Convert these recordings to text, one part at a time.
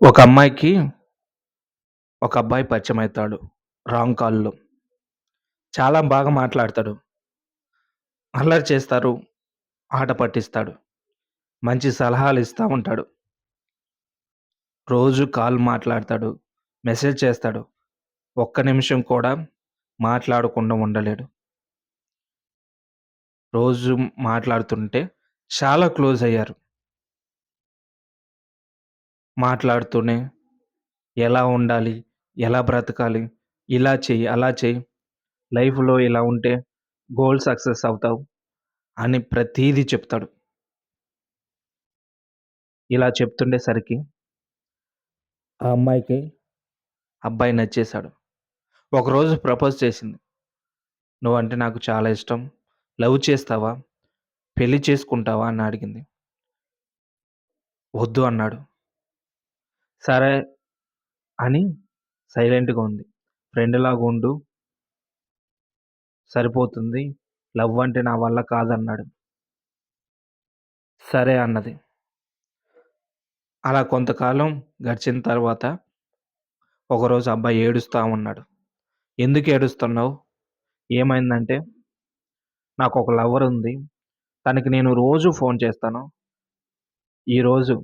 ఒక అమ్మాయికి ఒక అబ్బాయి పరిచయమైతాడు. రాంగ్ కాల్‌లో. చాలా బాగా మాట్లాడతాడు. అల్లరి చేస్తారు. ఆట పట్టిస్తాడు. మంచి సలహాలు ఇస్తా ఉంటాడు. రోజు కాల్ మాట్లాడతాడు. మెసేజ్ చేస్తాడు. ఒక్క నిమిషం కూడా మాట్లాడకుండా ఉండలేడు. రోజు మాట్లాడుతుంటే చాలా క్లోజ్ అయ్యారు. మాట్లాడుతూనే ఎలా ఉండాలి? ఎలా బ్రతకాలి? ఇలా చెయ్యి, అలా చెయ్యి. లైఫ్‌లో ఇలా ఉంటే గోల్ సక్సెస్ అవుతావు అని ప్రతీదీ చెప్తాడు. ఇలా చెప్తుండేసరికి ఆ అమ్మాయికి అబ్బాయి నచ్చేసాడు. ఒకరోజు ప్రపోజ్ చేసింది. "నువ్వంటే నాకు చాలా ఇష్టం. లవ్ చేస్తావా? పెళ్లి చేసుకుంటావా?" అని అడిగింది. "వద్దు" అన్నాడు. సరే అని సైలెంట్‌గా ఉంది. "ఫ్రెండ్‌లాగా ఉండు. సరిపోతుంది. లవ్ అంటే నా వల్ల కాదన్నాడు." సరే అన్నది. అలా కొంతకాలం గడిచిన తర్వాత ఒకరోజు అబ్బాయి ఏడుస్తా ఉన్నాడు. "ఎందుకు ఏడుస్తున్నావు? ఏమైందంటే" "నాకొక లవర్ ఉంది. తనకి నేను రోజు ఫోన్ చేస్తాను. ఈరోజు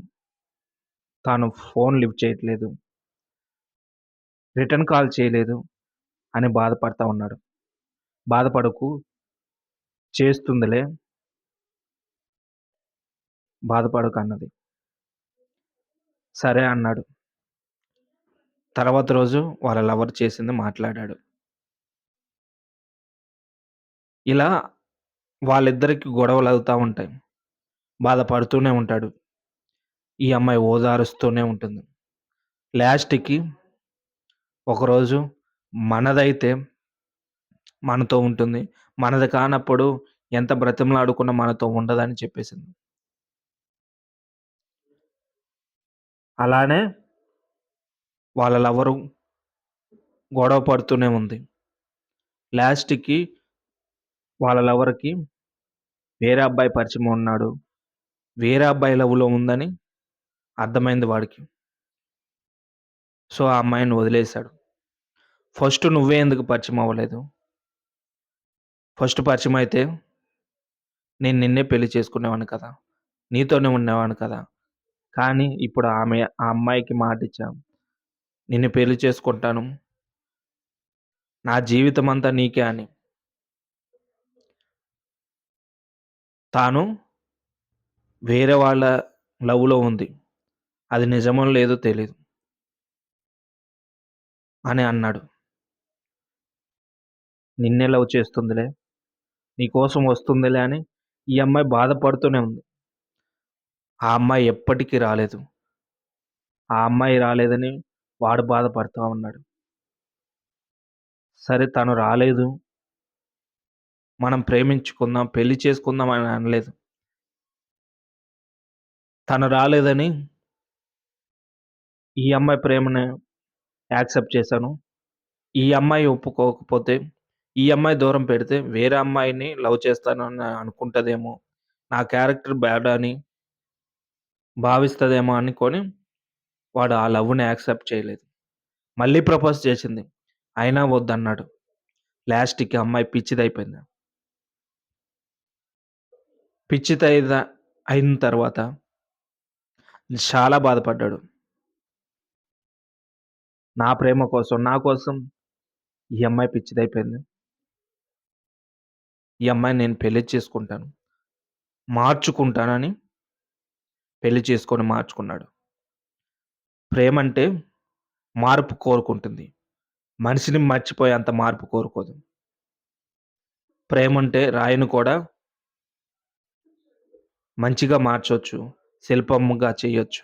తాను ఫోన్ లిఫ్ట్ చేయట్లేదు. రిటర్న్ కాల్ చేయలేదు" అని బాధపడతా ఉన్నాడు. "బాధపడకు, చేస్తుందిలే, బాధపడకు" అన్నది. సరే అన్నాడు. తర్వాత రోజు వాళ్ళ లవర్ చేసింది మాట్లాడాడు. ఇలా వాళ్ళిద్దరికి గొడవలవుతా ఉంటాయి. బాధపడుతూనే ఉంటాడు. ఈ అమ్మాయి ఓదారుస్తూనే ఉంటుంది. లాస్ట్‌కి ఒకరోజు మనదైతే మనతో ఉంటుంది. మనది కానప్పుడు ఎంత బ్రతిమలాడుకున్నా మనతో ఉండదని చెప్పేసింది. అలానే వాళ్ళ లవరు గొడవ పడుతూనే ఉంది. లాస్ట్‌కి వాళ్ళ లవర్‌కి వేరే అబ్బాయి పరిచయం ఉన్నాడు. వేరే అబ్బాయి లవ్‌లో ఉందని అర్థమైంది వాడికి. సో, ఆ అమ్మాయిని వదిలేసాడు. ఫస్ట్ నువ్వే ఎందుకు పరిచయం అవ్వలేదు? ఫస్ట్ పరిచయమైతే నేను నిన్నే పెళ్లి చేసుకునేవాడిని కదా! నీతోనే ఉండేవాడిని కదా! కానీ ఇప్పుడు ఆ అమ్మాయికి మాటిచ్చాను. నిన్ను పెళ్లి చేసుకుంటాను. నా జీవితమంతా నీకే అని. తాను వేరే వాళ్ళ లవ్‌లో ఉంది. అది నిజమో లేదో తెలీదు అని అన్నాడు. నిన్నే లవ్ చేస్తుందిలే, నీ కోసం వస్తుందిలే అని ఈ అమ్మాయి బాధపడుతూనే ఉంది. ఆ అమ్మాయి ఎప్పటికి రాలేదు. ఆ అమ్మాయి రాలేదని వాడు బాధపడతా ఉన్నాడు. సరే తను రాలేదు. మనం ప్రేమించుకుందాం, పెళ్లి చేసుకుందాం అని అనలేదు. తను రాలేదని ఈ అమ్మాయి ప్రేమను యాక్సెప్ట్ చేశాను. ఈ అమ్మాయి ఒప్పుకోకపోతే, ఈ అమ్మాయి దూరం పెడితే వేరే అమ్మాయిని లవ్ చేస్తానని అనుకుంటదేమో, నా క్యారెక్టర్ బ్యాడ్ అని భావిస్తదేమో అనుకోని వాడు ఆ లవ్‌ని యాక్సెప్ట్ చేయలేదు. మళ్ళీ ప్రపోజ్ చేసింది. అయినా వద్దన్నాడు. లాస్ట్‌కి అమ్మాయి పిచ్చిదయిపోయింది. పిచ్చిదయిద అయిన తర్వాత చాలా బాధపడ్డాడు. నా ప్రేమ కోసం, నా కోసం ఈ అమ్మాయి పిచ్చిదయిపోయింది. ఈ అమ్మాయిని నేను పెళ్లి చేసుకుంటాను. మార్చుకుంటానని పెళ్లి చేసుకొని మార్చుకున్నాడు. ప్రేమంటే మార్పు కోరుకుంటుంది. మనిషిని మర్చిపోయేంత మార్పు కోరుకోదు. ప్రేమంటే రాయిని కూడా మంచిగా మార్చొచ్చు. శిల్పముగా చేయొచ్చు.